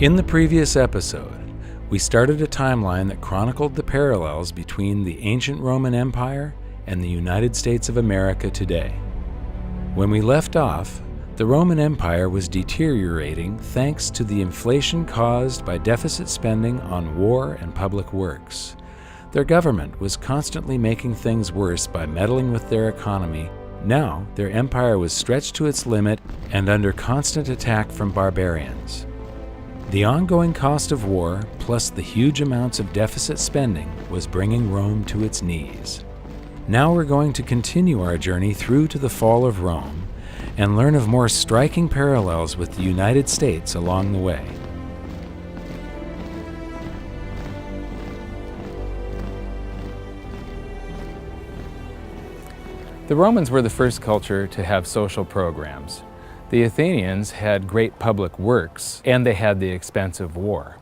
In the previous episode, we started a timeline that chronicled the parallels between the ancient Roman Empire and the United States of America today. When we left off, the Roman Empire was deteriorating thanks to the inflation caused by deficit spending on war and public works. Their government was constantly making things worse by meddling with their economy. Now, their empire was stretched to its limit and under constant attack from barbarians. The ongoing cost of war, plus the huge amounts of deficit spending, was bringing Rome to its knees. Now we're going to continue our journey through to the fall of Rome and learn of more striking parallels with the United States along the way. The Romans were the first culture to have social programs. The Athenians had great public works, and they had the expense of war.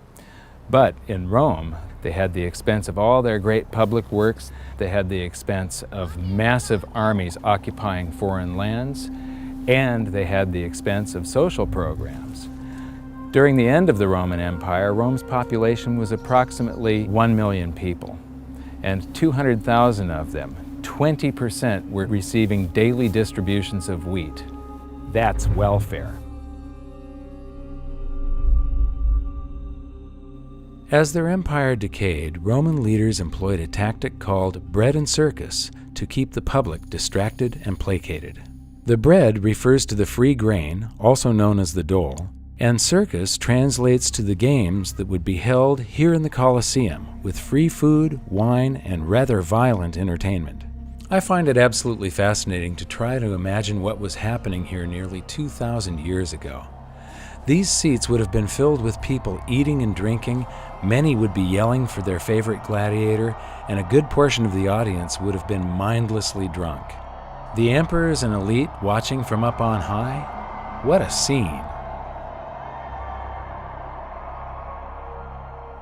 But in Rome, they had the expense of all their great public works. They had the expense of massive armies occupying foreign lands, and they had the expense of social programs. During the end of the Roman Empire, Rome's population was approximately 1 million people, and 200,000 of them, 20%, were receiving daily distributions of wheat. That's welfare. As their empire decayed, Roman leaders employed a tactic called bread and circus to keep the public distracted and placated. The bread refers to the free grain, also known as the dole, and circus translates to the games that would be held here in the Colosseum with free food, wine, and rather violent entertainment. I find it absolutely fascinating to try to imagine what was happening here nearly 2,000 years ago. These seats would have been filled with people eating and drinking, many would be yelling for their favorite gladiator, and a good portion of the audience would have been mindlessly drunk. The emperors and elite watching from up on high? What a scene!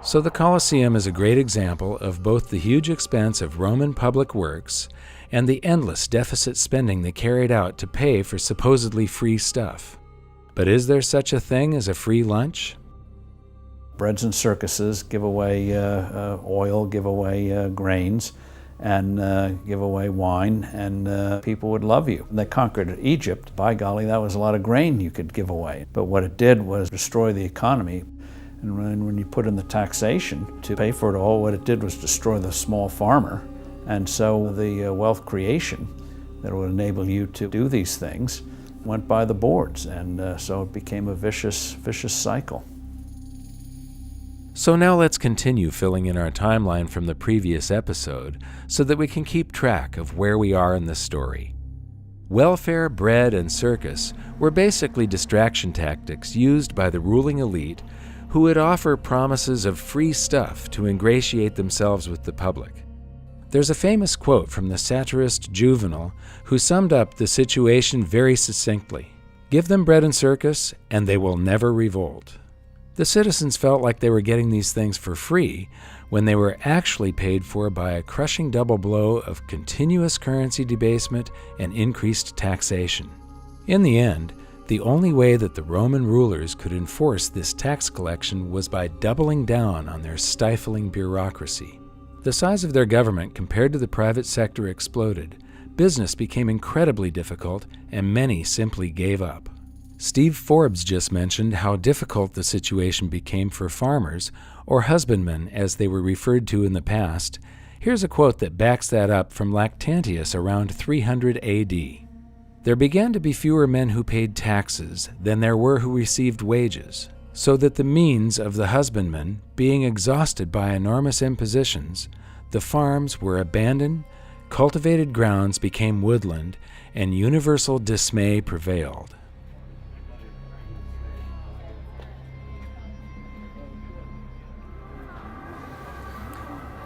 So the Colosseum is a great example of both the huge expense of Roman public works and the endless deficit spending they carried out to pay for supposedly free stuff. But is there such a thing as a free lunch? Breads and circuses give away oil, give away grains, and give away wine, and people would love you. They conquered Egypt. By golly, that was a lot of grain you could give away. But what it did was destroy the economy. And when you put in the taxation to pay for it all, what it did was destroy the small farmer. And so the wealth creation that would enable you to do these things went by the boards, and so it became a vicious cycle. So now let's continue filling in our timeline from the previous episode so that we can keep track of where we are in this story. Welfare, bread, and circus were basically distraction tactics used by the ruling elite who would offer promises of free stuff to ingratiate themselves with the public. There's a famous quote from the satirist Juvenal who summed up the situation very succinctly. Give them bread and circus, and they will never revolt. The citizens felt like they were getting these things for free when they were actually paid for by a crushing double blow of continuous currency debasement and increased taxation. In the end, the only way that the Roman rulers could enforce this tax collection was by doubling down on their stifling bureaucracy. The size of their government compared to the private sector exploded. Business became incredibly difficult, and many simply gave up. Steve Forbes just mentioned how difficult the situation became for farmers, or husbandmen as they were referred to in the past. Here's a quote that backs that up from Lactantius around 300 AD. There began to be fewer men who paid taxes than there were who received wages, so that the means of the husbandman, being exhausted by enormous impositions, the farms were abandoned, cultivated grounds became woodland, and universal dismay prevailed.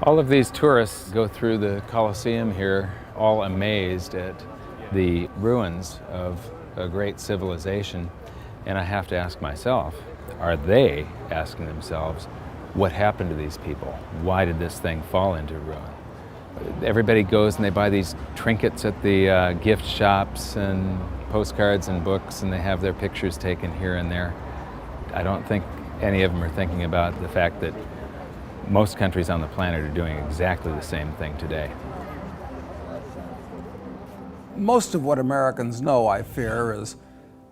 All of these tourists go through the Colosseum here, all amazed at the ruins of a great civilization, and I have to ask myself, are they asking themselves, what happened to these people? Why did this thing fall into ruin? Everybody goes and they buy these trinkets at the gift shops and postcards and books, and they have their pictures taken here and there. I don't think any of them are thinking about the fact that most countries on the planet are doing exactly the same thing today. Most of what Americans know, I fear, is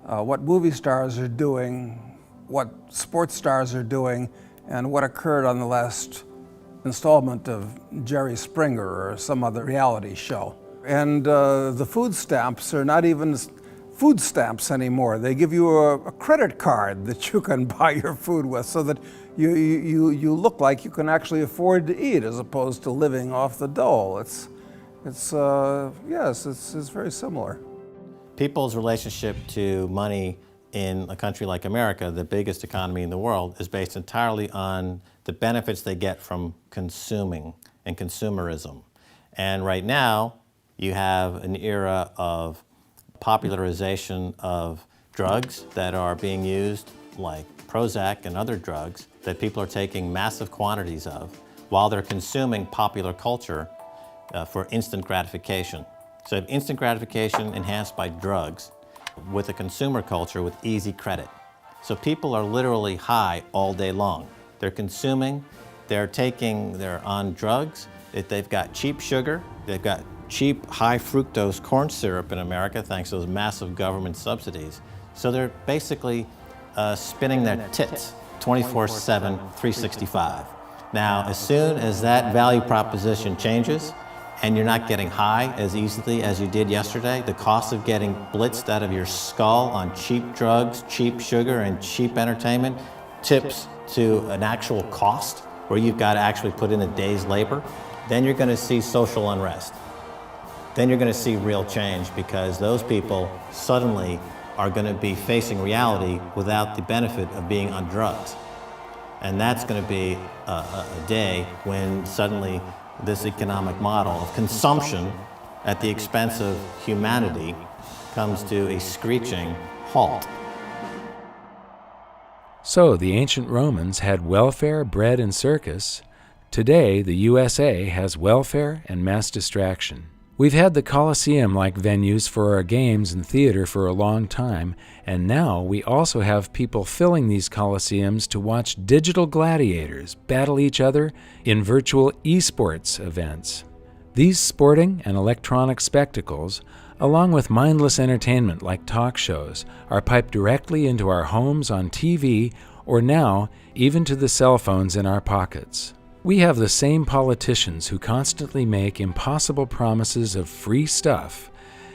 what movie stars are doing, what sports stars are doing, and what occurred on the last installment of Jerry Springer or some other reality show. And the food stamps are not even food stamps anymore. They give you a credit card that you can buy your food with so that you look like you can actually afford to eat as opposed to living off the dole. Yes, it's very similar. People's relationship to money in a country like America, the biggest economy in the world, is based entirely on the benefits they get from consuming and consumerism. And right now, you have an era of popularization of drugs that are being used, like Prozac and other drugs, that people are taking massive quantities of while they're consuming popular culture for instant gratification. So you have instant gratification enhanced by drugs with a consumer culture with easy credit. So people are literally high all day long. They're consuming, they're on drugs, they've got cheap sugar, they've got cheap high fructose corn syrup in America thanks to those massive government subsidies. So they're basically spinning their tits 24/7, 365. Now, as soon as that value proposition changes, and you're not getting high as easily as you did yesterday, the cost of getting blitzed out of your skull on cheap drugs, cheap sugar, and cheap entertainment tips to an actual cost where you've got to actually put in a day's labor, then you're going to see social unrest. Then you're going to see real change because those people suddenly are going to be facing reality without the benefit of being on drugs. And that's going to be a day when suddenly this economic model of consumption at the expense of humanity comes to a screeching halt. So the ancient Romans had welfare, bread, and circus. Today, the USA has welfare and mass distraction. We've had the Colosseum-like venues for our games and theater for a long time, and now we also have people filling these Colosseums to watch digital gladiators battle each other in virtual esports events. These sporting and electronic spectacles, along with mindless entertainment like talk shows, are piped directly into our homes on TV or now even to the cell phones in our pockets. We have the same politicians who constantly make impossible promises of free stuff,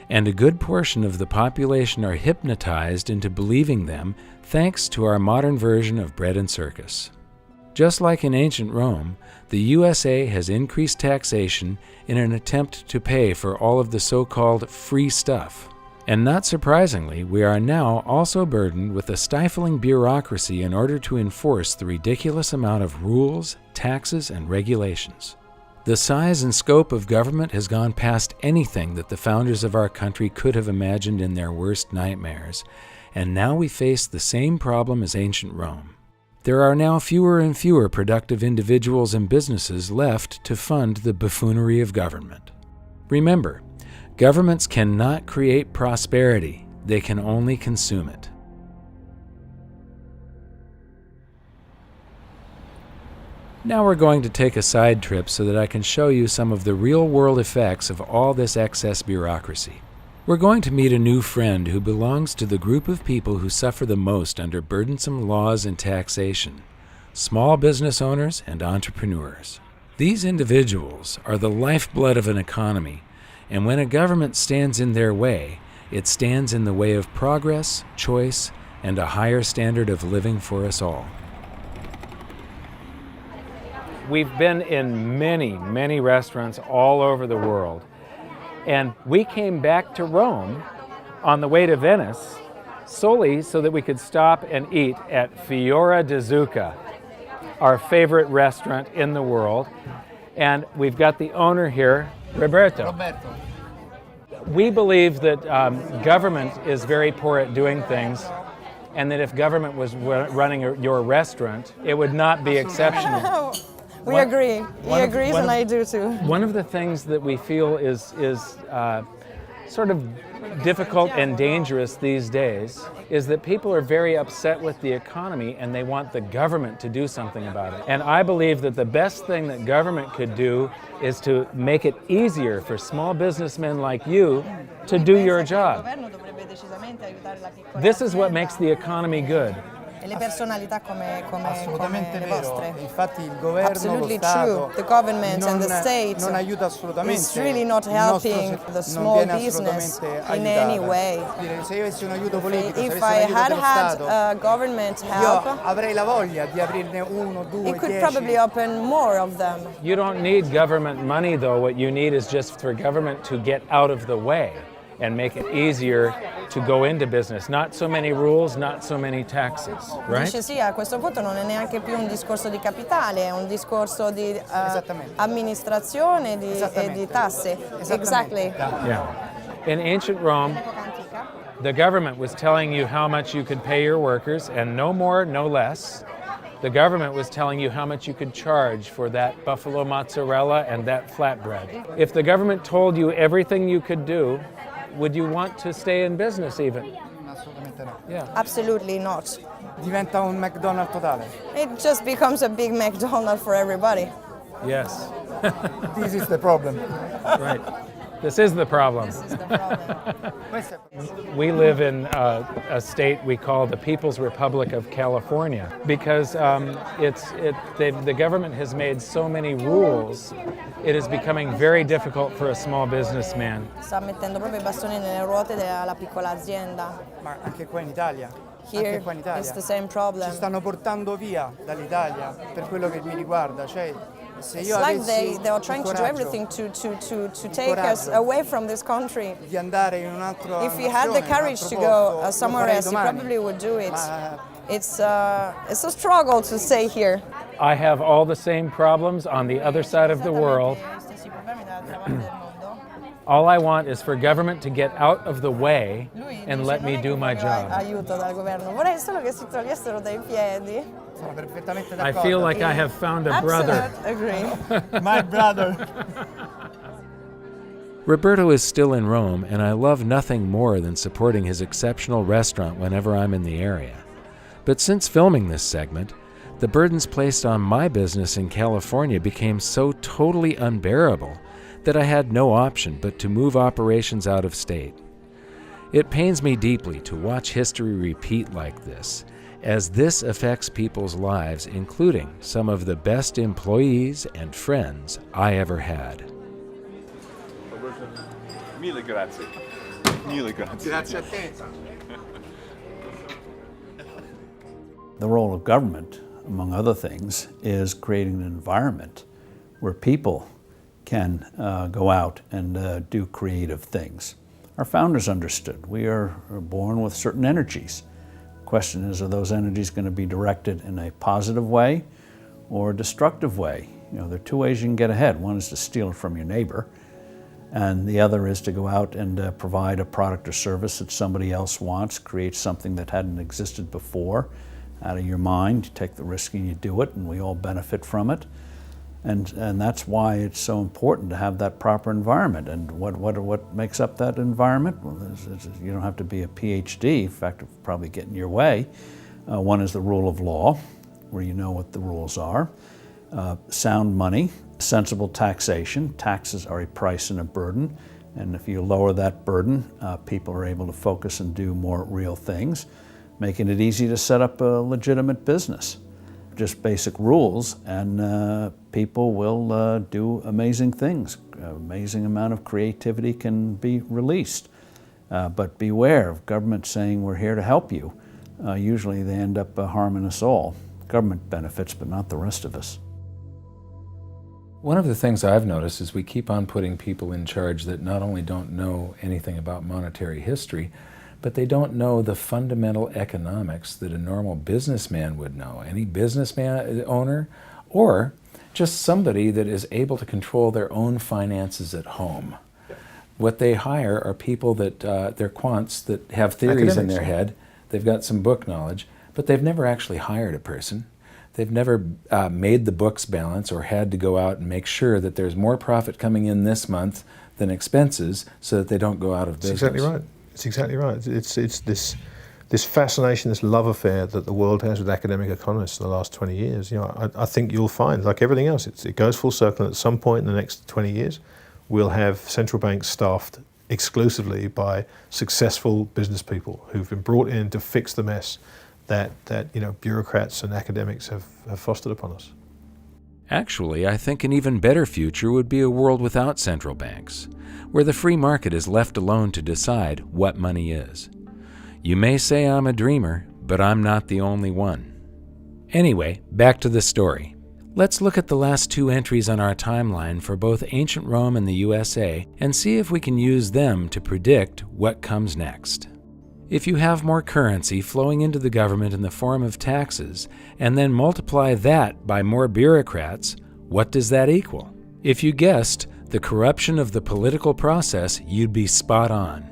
and a good portion of the population are hypnotized into believing them thanks to our modern version of bread and circus. Just like in ancient Rome, the USA has increased taxation in an attempt to pay for all of the so-called free stuff. And not surprisingly, we are now also burdened with a stifling bureaucracy in order to enforce the ridiculous amount of rules, taxes, and regulations. The size and scope of government has gone past anything that the founders of our country could have imagined in their worst nightmares, and now we face the same problem as ancient Rome. There are now fewer and fewer productive individuals and businesses left to fund the buffoonery of government. Remember, governments cannot create prosperity, they can only consume it. Now we're going to take a side trip so that I can show you some of the real-world effects of all this excess bureaucracy. We're going to meet a new friend who belongs to the group of people who suffer the most under burdensome laws and taxation: small business owners and entrepreneurs. These individuals are the lifeblood of an economy, and when a government stands in their way, it stands in the way of progress, choice, and a higher standard of living for us all. We've been in many, many restaurants all over the world. And we came back to Rome on the way to Venice solely so that we could stop and eat at Fiora di Zucca, our favorite restaurant in the world. And we've got the owner here, Roberto. We believe that government is very poor at doing things, and that if government was running your restaurant, it would not be exceptional. We agree. He agrees, and I do too. One of the things that we feel is sort of difficult and dangerous these days is that people are very upset with the economy and they want the government to do something about it. And I believe that the best thing that government could do is to make it easier for small businessmen like you to do your job. This is what makes the economy good. E le personalità come Assolutamente le vero, vostre. infatti il governo, Absolutely lo Stato true. The government and the state non aiuta assolutamente. is really not Il nostro helping the non small viene business assolutamente in aiutata. any way. Se io avessi un aiuto politico, se If avessi un I aiuto had dello had Stato, government io help, avrei la voglia di aprirne uno, due, it could 10. probably open more of them. You don't need government money, though. What you need is just for government to get out of the way and make it easier to go into business. Not so many rules, not so many taxes, right? Dice sì, a questo punto non è neanche più un discorso di capitale, è un discorso di amministrazione e di tasse. Exactly. Yeah. In ancient Rome, the government was telling you how much you could pay your workers, and no more, no less. The government was telling you how much you could charge for that buffalo mozzarella and that flatbread. If the government told you everything you could do, would you want to stay in business even? Assolutamente no. Yeah. Absolutely not. Diventa un McDonald's totale. It just becomes a big McDonald's for everybody. Yes. This is the problem. Right. This is the problem. This is the problem. We live in a state we call the People's Republic of California because the government has made so many rules, it is becoming very difficult for a small businessman. Sta mettendo proprio i bastoni nelle ruote della piccola azienda. Ma anche qua in Italia. Here Anche qua in Italia. it's the same problem. Ci stanno portando via dall'Italia per quello che mi riguarda, cioè se It's io like avessi they are il trying to do coraggio everything to take us coraggio away from this country. di andare in un altro If you had the courage to go somewhere else, you probably would do it. Ma It's a struggle to stay here. I have all the same problems on the other side of the world. All I want is for government to get out of the way and let me do my job. Aiuto dal governo. Vorrei solo che si togliessero dai piedi. sono perfettamente I d'accordo. feel like I have found a brother. Absolute agree. My brother. Roberto is still in Rome, and I love nothing more than supporting his exceptional restaurant whenever I'm in the area. But since filming this segment, the burdens placed on my business in California became so totally unbearable that I had no option but to move operations out of state. It pains me deeply to watch history repeat like this, as this affects people's lives, including some of the best employees and friends I ever had. Mille grazie. Mille grazie. Grazie a te. The role of government, among other things, is creating an environment where people can go out and do creative things. Our founders understood we are born with certain energies. The question is, are those energies going to be directed in a positive way or a destructive way? You know, there are two ways you can get ahead. One is to steal it from your neighbor, and the other is to go out and provide a product or service that somebody else wants, create something that hadn't existed before out of your mind. You take the risk and you do it, and we all benefit from it. And that's why it's so important to have that proper environment. And what makes up that environment? Well, you don't have to be a PhD. In fact, it'll probably get in your way. One is the rule of law, where you know what the rules are. Sound money, sensible taxation. Taxes are a price and a burden. And if you lower that burden, people are able to focus and do more real things, making it easy to set up a legitimate business. Just basic rules, and people will do amazing things. Amazing amount of creativity can be released. But beware of government saying we're here to help you. Usually they end up harming us all. Government benefits, but not the rest of us. One of the things I've noticed is we keep on putting people in charge that not only don't know anything about monetary history, but they don't know the fundamental economics that a normal businessman would know. Any businessman owner, or just somebody that is able to control their own finances at home. What they hire are people that, they're quants that have theories in their head. They've got some book knowledge, but they've never actually hired a person. They've never made the books balance or had to go out and make sure that there's more profit coming in this month than expenses so that they don't go out of business. It's exactly right. It's exactly right. It's this fascination, this love affair that the world has with academic economists in the last 20 years. You know, I think you'll find, like everything else, it goes full circle. At some point in the next 20 years, we'll have central banks staffed exclusively by successful business people who've been brought in to fix the mess that bureaucrats and academics have fostered upon us. Actually, I think an even better future would be a world without central banks, where the free market is left alone to decide what money is. You may say I'm a dreamer, but I'm not the only one. Anyway, back to the story. Let's look at the last 2 entries on our timeline for both ancient Rome and the USA and see if we can use them to predict what comes next. If you have more currency flowing into the government in the form of taxes, and then multiply that by more bureaucrats, what does that equal? If you guessed the corruption of the political process, you'd be spot on.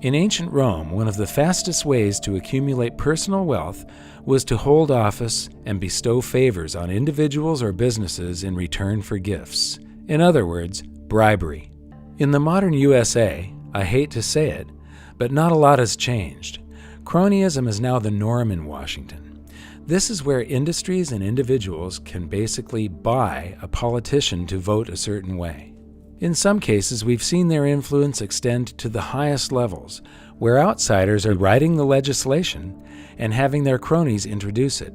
In ancient Rome, one of the fastest ways to accumulate personal wealth was to hold office and bestow favors on individuals or businesses in return for gifts. In other words, bribery. In the modern USA, I hate to say it, but not a lot has changed. Cronyism is now the norm in Washington. This is where industries and individuals can basically buy a politician to vote a certain way. In some cases, we've seen their influence extend to the highest levels, where outsiders are writing the legislation and having their cronies introduce it.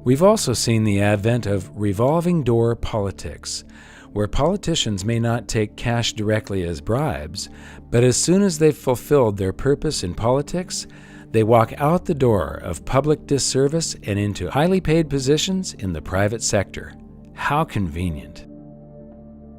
We've also seen the advent of revolving door politics, where politicians may not take cash directly as bribes, but as soon as they've fulfilled their purpose in politics, they walk out the door of public disservice and into highly paid positions in the private sector. How convenient.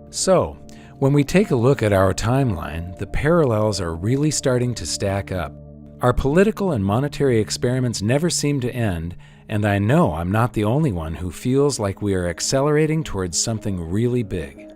So, when we take a look at our timeline, the parallels are really starting to stack up. Our political and monetary experiments never seem to end, and I know I'm not the only one who feels like we are accelerating towards something really big.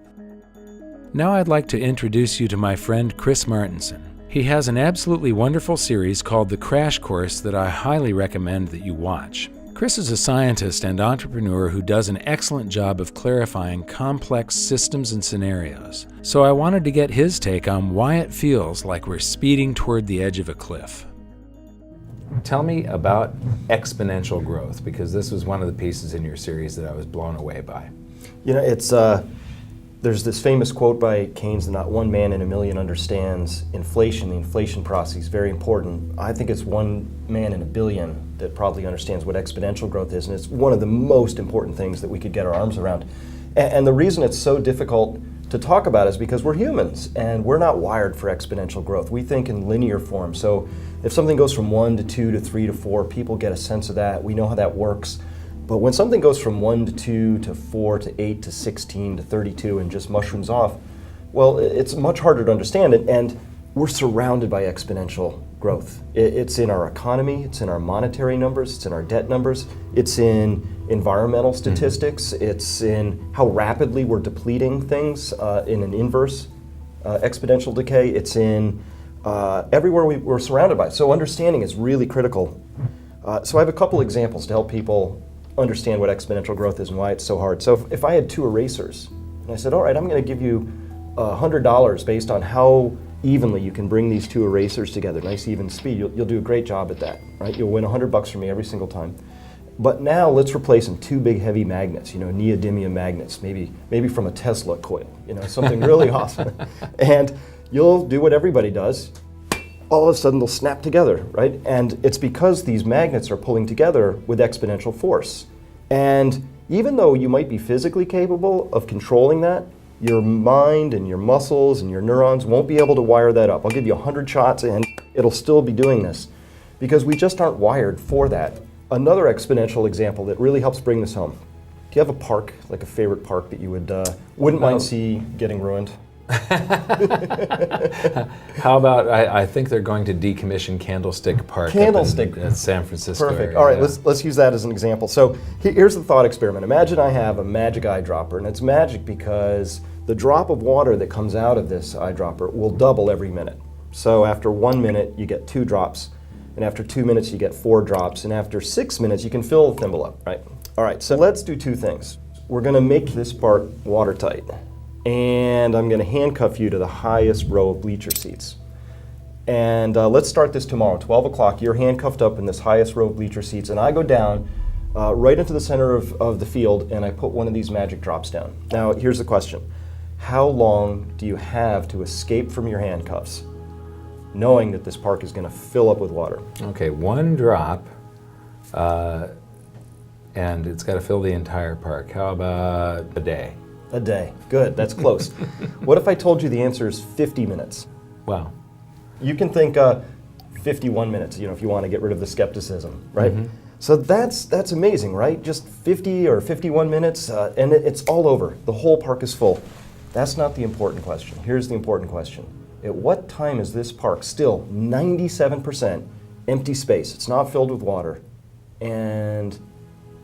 Now I'd like to introduce you to my friend Chris Martenson. He has an absolutely wonderful series called The Crash Course that I highly recommend that you watch. Chris is a scientist and entrepreneur who does an excellent job of clarifying complex systems and scenarios. So I wanted to get his take on why it feels like we're speeding toward the edge of a cliff. Tell me about exponential growth, because this was one of the pieces in your series that I was blown away by. You know, it's there's this famous quote by Keynes that not one man in a million understands inflation. The inflation process is very important. I think it's one man in a billion that probably understands what exponential growth is, and it's one of the most important things that we could get our arms around. And the reason it's so difficult to talk about is because we're humans, and we're not wired for exponential growth. We think in linear form. So if something goes from 1 to 2 to 3 to 4, people get a sense of that. We know how that works. But when something goes from 1 to 2 to 4 to 8 to 16 to 32 and just mushrooms off, well, it's much harder to understand it, and we're surrounded by exponential growth. It's in our economy, it's in our monetary numbers, it's in our debt numbers, it's in environmental statistics, it's in how rapidly we're depleting things in an inverse exponential decay, it's in everywhere we're surrounded by. So understanding is really critical. So I have a couple examples to help people understand what exponential growth is and why it's so hard. So if I had 2 erasers, and I said, all right, I'm going to give you $100 based on how evenly you can bring these 2 erasers together, nice even speed, you'll do a great job at that, right? You'll win $100 from me every single time. But now let's replace them 2 big heavy magnets, neodymium magnets, maybe from a Tesla coil, something really awesome. And you'll do what everybody does. All of a sudden they'll snap together, right? And it's because these magnets are pulling together with exponential force. And even though you might be physically capable of controlling that, your mind and your muscles and your neurons won't be able to wire that up. I'll give you 100 shots and it'll still be doing this because we just aren't wired for that. Another exponential example that really helps bring this home. Do you have a park, like a favorite park that you wouldn't mind see getting ruined? How about, I think they're going to decommission Candlestick Park Candlestick. in San Francisco. Perfect. Area. All right, let's use that as an example. So here's the thought experiment. Imagine I have a magic eyedropper, and it's magic because the drop of water that comes out of this eyedropper will double every minute. So after 1 minute, you get 2 drops, and after 2 minutes, you get 4 drops, and after 6 minutes, you can fill the thimble up, right? All right, so let's do 2 things. We're gonna make this part watertight. and I'm going to handcuff you to the highest row of bleacher seats. And let's start this tomorrow, 12 o'clock. You're handcuffed up in this highest row of bleacher seats, and I go down right into the center of the field, and I put one of these magic drops down. Now, here's the question. How long do you have to escape from your handcuffs, knowing that this park is going to fill up with water? Okay, one drop, and it's got to fill the entire park. How about a day? A day. Good, that's close. What if I told you the answer is 50 minutes? Wow. You can think 51 minutes, if you want to get rid of the skepticism, right? Mm-hmm. So that's amazing, right? Just 50 or 51 minutes, and it's all over. The whole park is full. That's not the important question. Here's the important question. At what time is this park still 97% empty space? It's not filled with water. And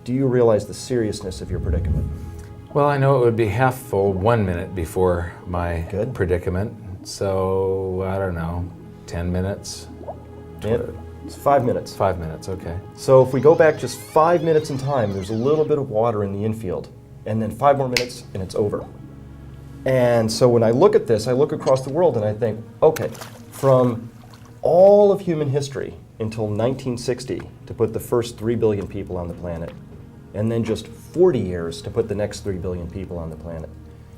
do you realize the seriousness of your predicament? Well, I know it would be half full 1 minute before my predicament. So, I don't know, 10 minutes? It's 5 minutes. 5 minutes, okay. So if we go back just 5 minutes in time, there's a little bit of water in the infield. And then 5 more minutes and it's over. And so when I look at this, I look across the world and I think, okay, from all of human history until 1960 to put the first 3 billion people on the planet, and then just 40 years to put the next 3 billion people on the planet.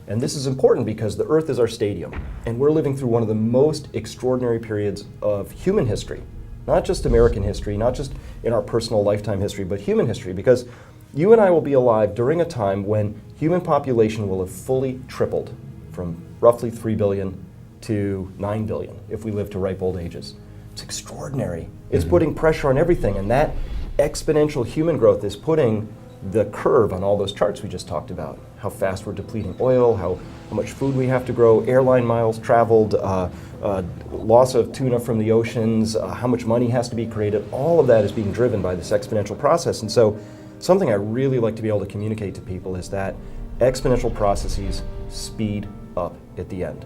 And this is important because the Earth is our stadium, and we're living through one of the most extraordinary periods of human history. Not just American history, not just in our personal lifetime history, but human history, because you and I will be alive during a time when human population will have fully tripled from roughly 3 billion to 9 billion if we live to ripe old ages. It's extraordinary. It's putting pressure on everything, and that exponential human growth is putting the curve on all those charts we just talked about. How fast we're depleting oil, how much food we have to grow, airline miles traveled, loss of tuna from the oceans, how much money has to be created. All of that is being driven by this exponential process. And so something I really like to be able to communicate to people is that exponential processes speed up at the end.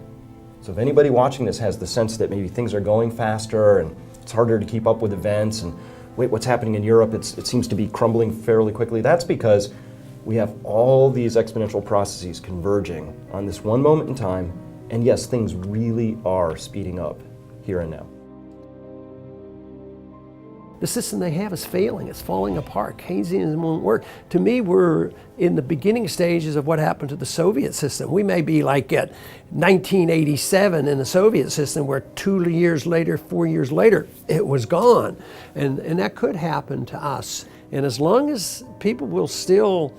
So if anybody watching this has the sense that maybe things are going faster and it's harder to keep up with events, and wait, what's happening in Europe, it seems to be crumbling fairly quickly, that's because we have all these exponential processes converging on this one moment in time, and yes, things really are speeding up here and now. The system they have is failing, it's falling apart. Keynesianism won't work. To me, we're in the beginning stages of what happened to the Soviet system. We may be like at 1987 in the Soviet system, where 2 years later, 4 years later, it was gone. And that could happen to us. And as long as people will still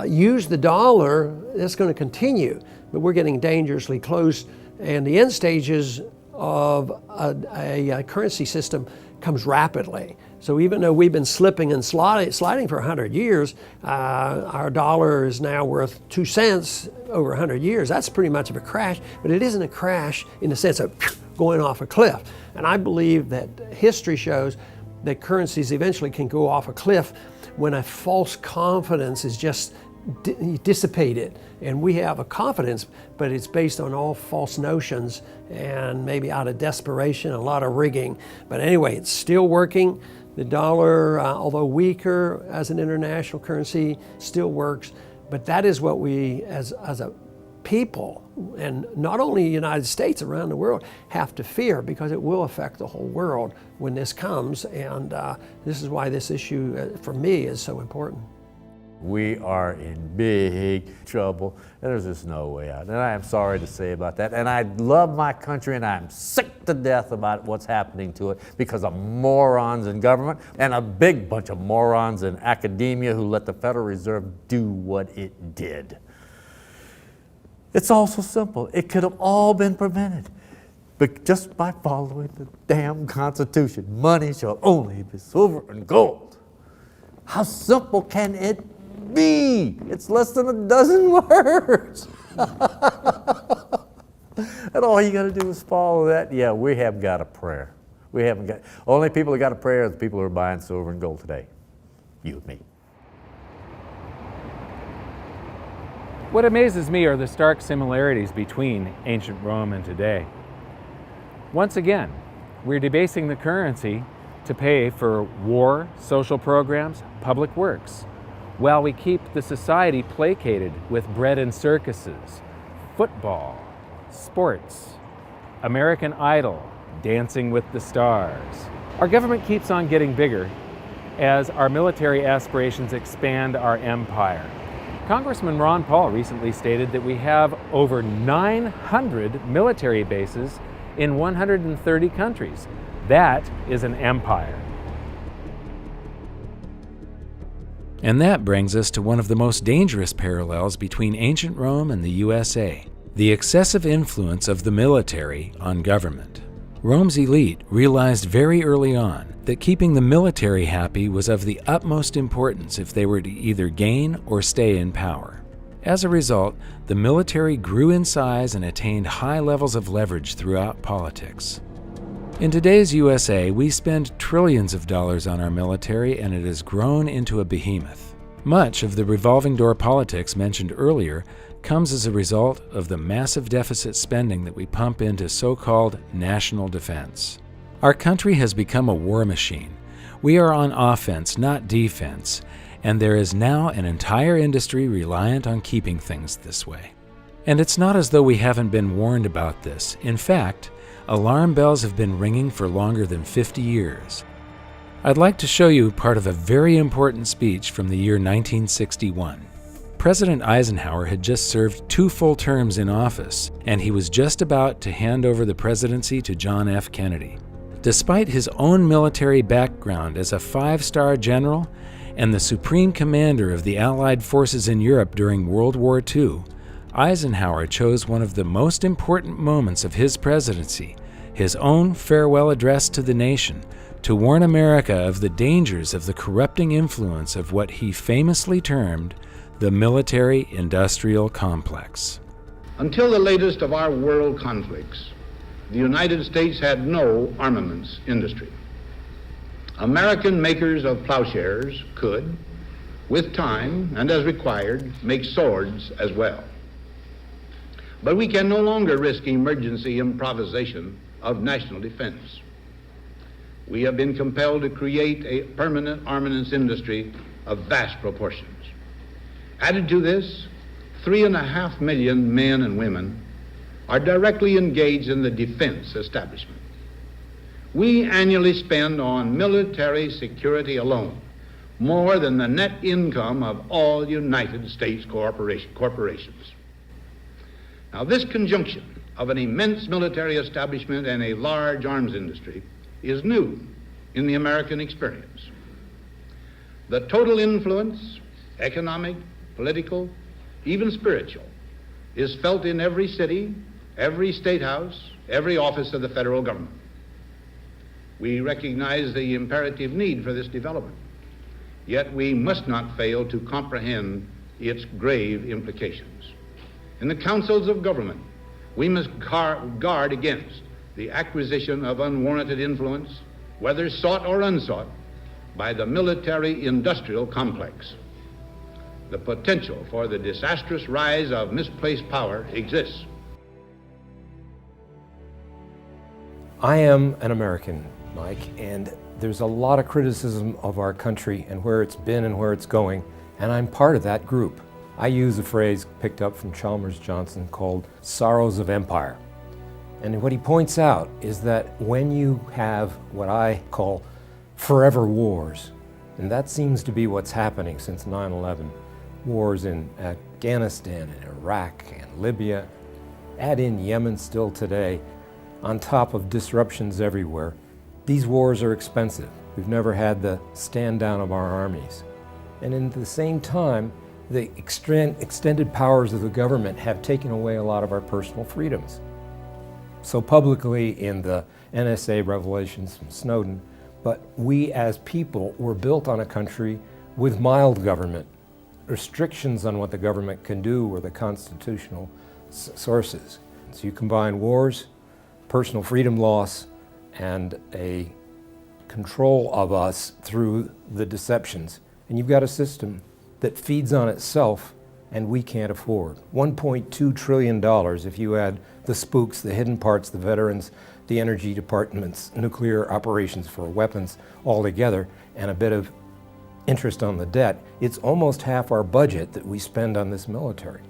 use the dollar, that's going to continue. But we're getting dangerously close. And the end stages of a currency system comes rapidly. So even though we've been slipping and sliding for 100 years, our dollar is now worth 2 cents over 100 years. That's pretty much of a crash, but it isn't a crash in the sense of going off a cliff. And I believe that history shows that currencies eventually can go off a cliff when a false confidence is just dissipated. And we have a confidence, but it's based on all false notions and maybe out of desperation, a lot of rigging. But anyway, it's still working. The dollar, although weaker as an international currency, still works. But that is what we, as a people, and not only the United States, around the world, have to fear, because it will affect the whole world when this comes. And this is why this issue, for me, is so important. We are in big trouble, and there's just no way out. And I am sorry to say about that. And I love my country, and I'm sick to death about what's happening to it because of morons in government and a big bunch of morons in academia who let the Federal Reserve do what it did. It's all so simple. It could have all been prevented, but just by following the damn Constitution. Money shall only be silver and gold. How simple can it be? It's less than a dozen words. And all you got to do is follow that. Yeah, we have got a prayer. We haven't got, only people who got a prayer are the people who are buying silver and gold today. You and me. What amazes me are the stark similarities between ancient Rome and today. Once again, we're debasing the currency to pay for war, social programs, public works, while we keep the society placated with bread and circuses, football, sports, American Idol, Dancing with the Stars. Our government keeps on getting bigger as our military aspirations expand our empire. Congressman Ron Paul recently stated that we have over 900 military bases in 130 countries. That is an empire. And that brings us to one of the most dangerous parallels between ancient Rome and the USA, the excessive influence of the military on government. Rome's elite realized very early on that keeping the military happy was of the utmost importance if they were to either gain or stay in power. As a result, the military grew in size and attained high levels of leverage throughout politics. In today's USA, we spend trillions of dollars on our military, and it has grown into a behemoth. Much of the revolving door politics mentioned earlier comes as a result of the massive deficit spending that we pump into so-called national defense. Our country has become a war machine. We are on offense, not defense, and there is now an entire industry reliant on keeping things this way. And it's not as though we haven't been warned about this. In fact, alarm bells have been ringing for longer than 50 years. I'd like to show you part of a very important speech from the year 1961. President Eisenhower had just served 2 full terms in office, and he was just about to hand over the presidency to John F. Kennedy. Despite his own military background as a 5-star general and the supreme commander of the Allied forces in Europe during World War II, Eisenhower chose one of the most important moments of his presidency, his own farewell address to the nation, to warn America of the dangers of the corrupting influence of what he famously termed the military-industrial complex. Until the latest of our world conflicts, the United States had no armaments industry. American makers of plowshares could, with time and as required, make swords as well. But we can no longer risk emergency improvisation of national defense. We have been compelled to create a permanent armaments industry of vast proportions. Added to this, 3.5 million men and women are directly engaged in the defense establishment. We annually spend on military security alone more than the net income of all United States corporations. Now, this conjunction of an immense military establishment and a large arms industry is new in the American experience. The total influence, economic, political, even spiritual, is felt in every city, every state house, every office of the federal government. We recognize the imperative need for this development, yet we must not fail to comprehend its grave implications. In the councils of government, we must guard against the acquisition of unwarranted influence, whether sought or unsought, by the military-industrial complex. The potential for the disastrous rise of misplaced power exists. I am an American, Mike, and there's a lot of criticism of our country and where it's been and where it's going, and I'm part of that group. I use a phrase picked up from Chalmers Johnson called sorrows of empire. And what he points out is that when you have what I call forever wars, and that seems to be what's happening since 9/11, wars in Afghanistan and Iraq and Libya, add in Yemen still today, on top of disruptions everywhere. These wars are expensive. We've never had the stand down of our armies. And at the same time, the extended powers of the government have taken away a lot of our personal freedoms. So publicly in the NSA revelations from Snowden, but we as people were built on a country with mild government. Restrictions on what the government can do were the constitutional sources. So you combine wars, personal freedom loss, and a control of us through the deceptions, and you've got a system that feeds on itself and we can't afford. $1.2 trillion if you add the spooks, the hidden parts, the veterans, the energy departments, nuclear operations for weapons all together, and a bit of interest on the debt. It's almost half our budget that we spend on this military.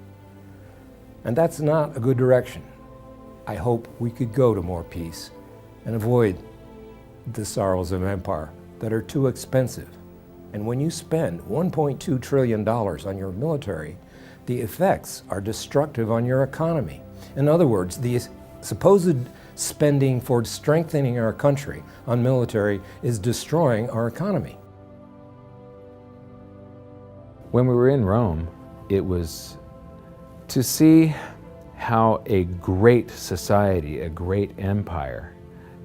And that's not a good direction. I hope we could go to more peace and avoid the sorrows of empire that are too expensive. And when you spend $1.2 trillion on your military, the effects are destructive on your economy. In other words, the supposed spending for strengthening our country on military is destroying our economy. When we were in Rome, it was to see how a great society, a great empire,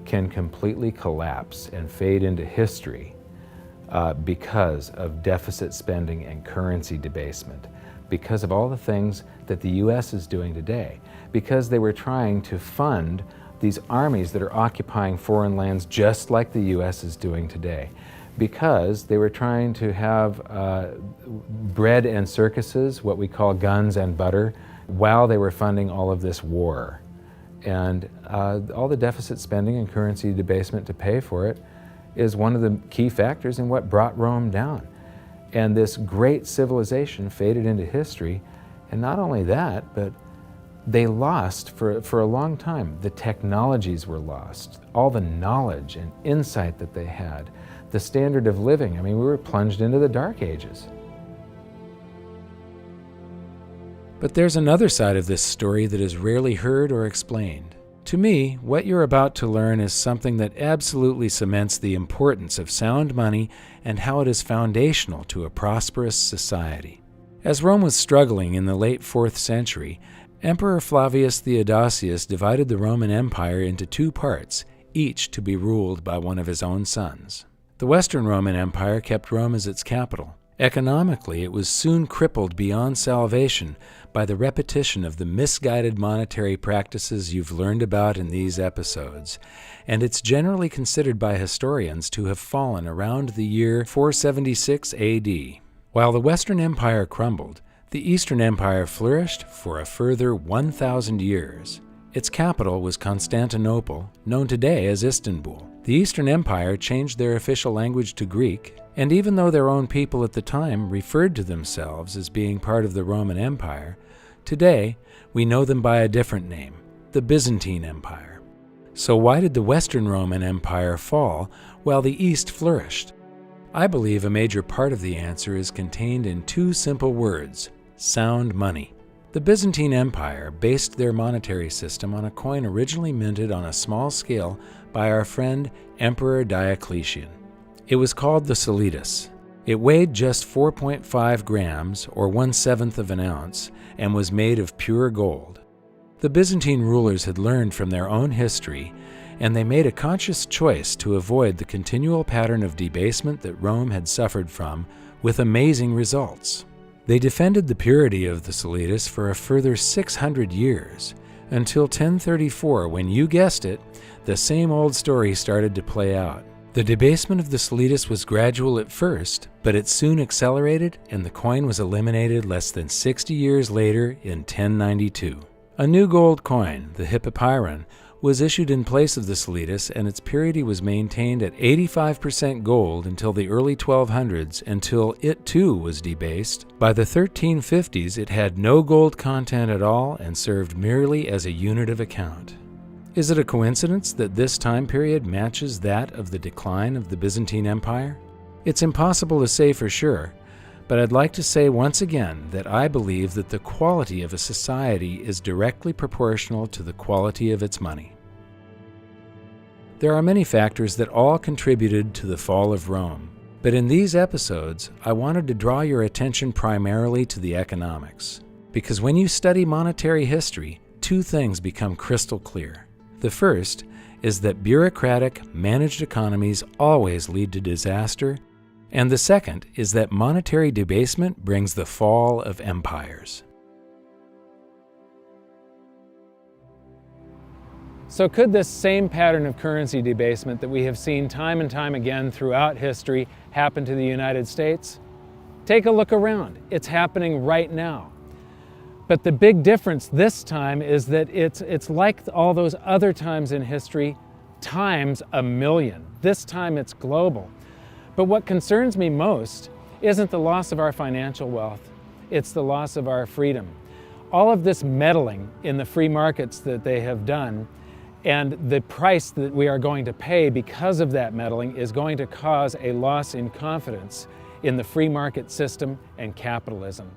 can completely collapse and fade into history because of deficit spending and currency debasement, because of all the things that the U.S. is doing today, because they were trying to fund these armies that are occupying foreign lands just like the U.S. is doing today, because they were trying to have bread and circuses, what we call guns and butter, while they were funding all of this war. And all the deficit spending and currency debasement to pay for it is one of the key factors in what brought Rome down. And this great civilization faded into history, and not only that, but they lost for a long time. The technologies were lost, all the knowledge and insight that they had, the standard of living. I mean, we were plunged into the Dark Ages. But there's another side of this story that is rarely heard or explained. To me, what you're about to learn is something that absolutely cements the importance of sound money and how it is foundational to a prosperous society. As Rome was struggling in the late 4th century, Emperor Flavius Theodosius divided the Roman Empire into 2 parts, each to be ruled by one of his own sons. The Western Roman Empire kept Rome as its capital. Economically, it was soon crippled beyond salvation by the repetition of the misguided monetary practices you've learned about in these episodes, and it's generally considered by historians to have fallen around the year 476 AD. While the Western Empire crumbled, the Eastern Empire flourished for a further 1,000 years. Its capital was Constantinople, known today as Istanbul. The Eastern Empire changed their official language to Greek, and even though their own people at the time referred to themselves as being part of the Roman Empire, today we know them by a different name, the Byzantine Empire. So why did the Western Roman Empire fall while the East flourished? I believe a major part of the answer is contained in 2 simple words: sound money. The Byzantine Empire based their monetary system on a coin originally minted on a small scale by our friend Emperor Diocletian. It was called the solidus. It weighed just 4.5 grams, or 1/7 of an ounce, and was made of pure gold. The Byzantine rulers had learned from their own history, and they made a conscious choice to avoid the continual pattern of debasement that Rome had suffered from, with amazing results. They defended the purity of the solidus for a further 600 years, until 1034, when, you guessed it, the same old story started to play out. The debasement of the solidus was gradual at first, but it soon accelerated, and the coin was eliminated less than 60 years later in 1092. A new gold coin, the hippopyron, was issued in place of the solidus, and its purity was maintained at 85% gold until the early 1200s, until it too was debased. By the 1350s, it had no gold content at all and served merely as a unit of account. Is it a coincidence that this time period matches that of the decline of the Byzantine Empire? It's impossible to say for sure, but I'd like to say once again that I believe that the quality of a society is directly proportional to the quality of its money. There are many factors that all contributed to the fall of Rome, but in these episodes, I wanted to draw your attention primarily to the economics. Because when you study monetary history, 2 things become crystal clear. The first is that bureaucratic, managed economies always lead to disaster, and the second is that monetary debasement brings the fall of empires. So could this same pattern of currency debasement that we have seen time and time again throughout history happen to the United States? Take a look around. It's happening right now. But the big difference this time is that it's like all those other times in history, times 1,000,000. This time it's global. But what concerns me most isn't the loss of our financial wealth, it's the loss of our freedom. all of this meddling in the free markets that they have done, and the price that we are going to pay because of that meddling is going to cause a loss in confidence in the free market system and capitalism.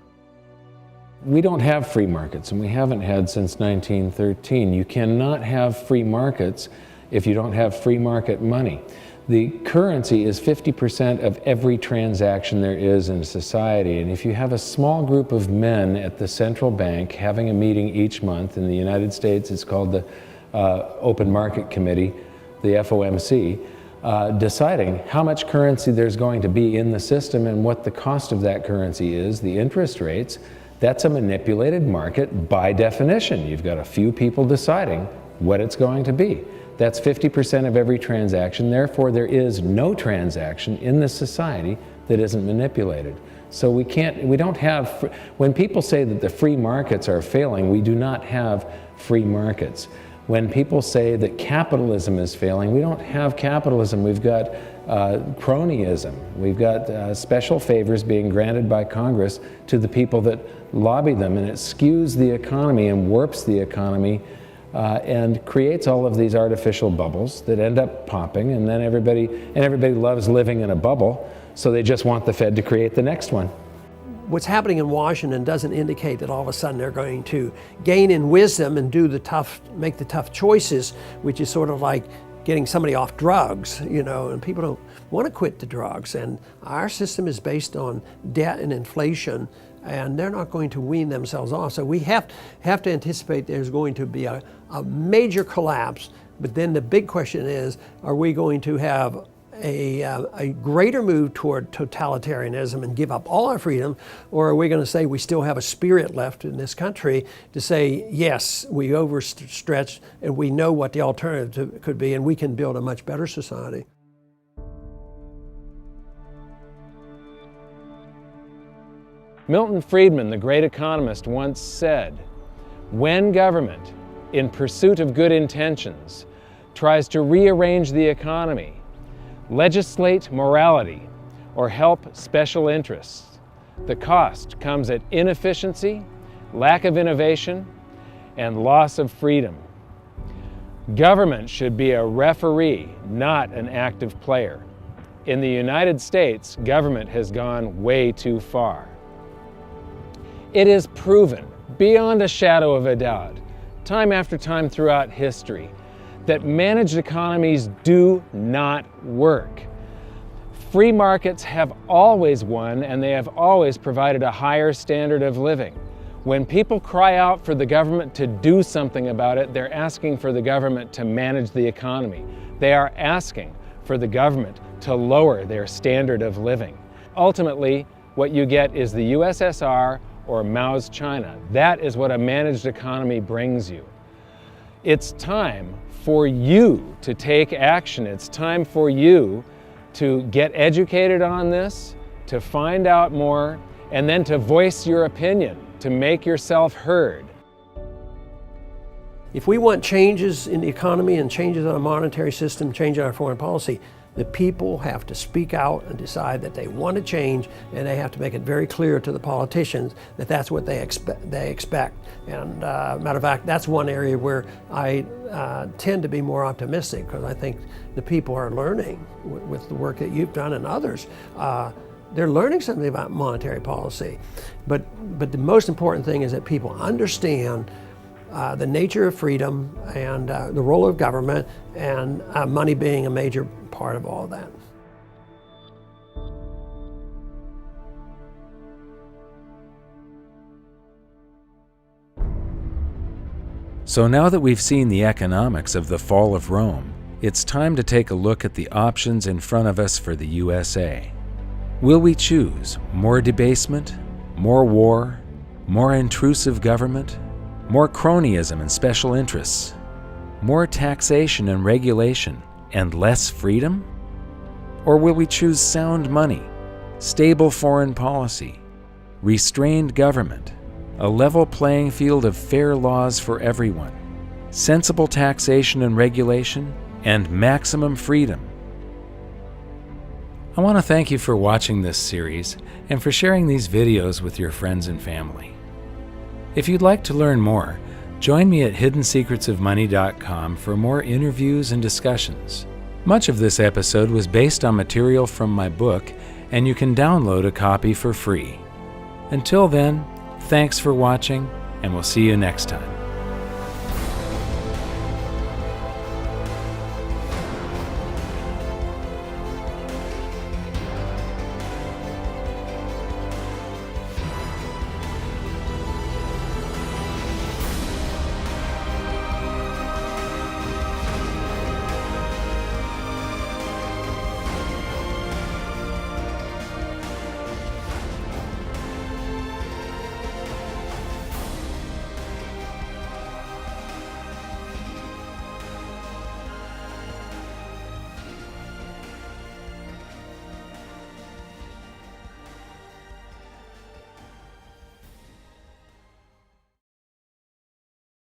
We don't have free markets, and we haven't had since 1913. You cannot have free markets if you don't have free market money. The currency is 50% of every transaction there is in society, and if you have a small group of men at the central bank having a meeting each month, in the United States it's called the Open Market Committee, the FOMC, deciding how much currency there's going to be in the system and what the cost of that currency is, the interest rates, that's a manipulated market by definition. You've got a few people deciding what it's going to be. That's 50% of every transaction. Therefore, there is no transaction in this society that isn't manipulated. So we don't have, when people say that the free markets are failing, we do not have free markets. When people say that capitalism is failing, we don't have capitalism. We've got cronyism. We've got special favors being granted by Congress to the people that lobby them, and it skews the economy and warps the economy and creates all of these artificial bubbles that end up popping, and then everybody loves living in a bubble, so they just want the Fed to create the next one. What's happening in Washington doesn't indicate that all of a sudden they're going to gain in wisdom and make the tough choices, which is sort of like getting somebody off drugs, you know, and people don't want to quit the drugs. And our system is based on debt and inflation, and they're not going to wean themselves off. So we have to anticipate there's going to be a major collapse. But then the big question is, are we going to have a greater move toward totalitarianism and give up all our freedom, or are we going to say we still have a spirit left in this country to say, yes, we overstretched and we know what the alternative could be, and we can build a much better society? Milton Friedman, the great economist, once said, "When government, in pursuit of good intentions, tries to rearrange the economy, legislate morality, or help special interests, the cost comes at inefficiency, lack of innovation, and loss of freedom. Government should be a referee, not an active player. In the United States, government has gone way too far." It is proven, beyond a shadow of a doubt, time after time throughout history, that managed economies do not work. Free markets have always won, and they have always provided a higher standard of living. When people cry out for the government to do something about it, they're asking for the government to manage the economy. They are asking for the government to lower their standard of living. Ultimately, what you get is the USSR or Mao's China. That is what a managed economy brings you. It's time for you to take action. It's time for you to get educated on this, to find out more, and then to voice your opinion, to make yourself heard. If we want changes in the economy and changes in our monetary system, change in our foreign policy, the people have to speak out and decide that they want to change, and they have to make it very clear to the politicians that that's what they expect. And matter of fact, that's one area where I tend to be more optimistic, because I think the people are learning with the work that you've done and others. They're learning something about monetary policy. But the most important thing is that people understand the nature of freedom and the role of government, and money being a major part of all of that. So now that we've seen the economics of the fall of Rome, it's time to take a look at the options in front of us for the USA. Will we choose more debasement, more war, more intrusive government, more cronyism and special interests, more taxation and regulation, and less freedom? Or will we choose sound money, stable foreign policy, restrained government, a level playing field of fair laws for everyone, sensible taxation and regulation, and maximum freedom? I want to thank you for watching this series and for sharing these videos with your friends and family. If you'd like to learn more, join me at hiddensecretsofmoney.com for more interviews and discussions. Much of this episode was based on material from my book, and you can download a copy for free. Until then, thanks for watching, and we'll see you next time.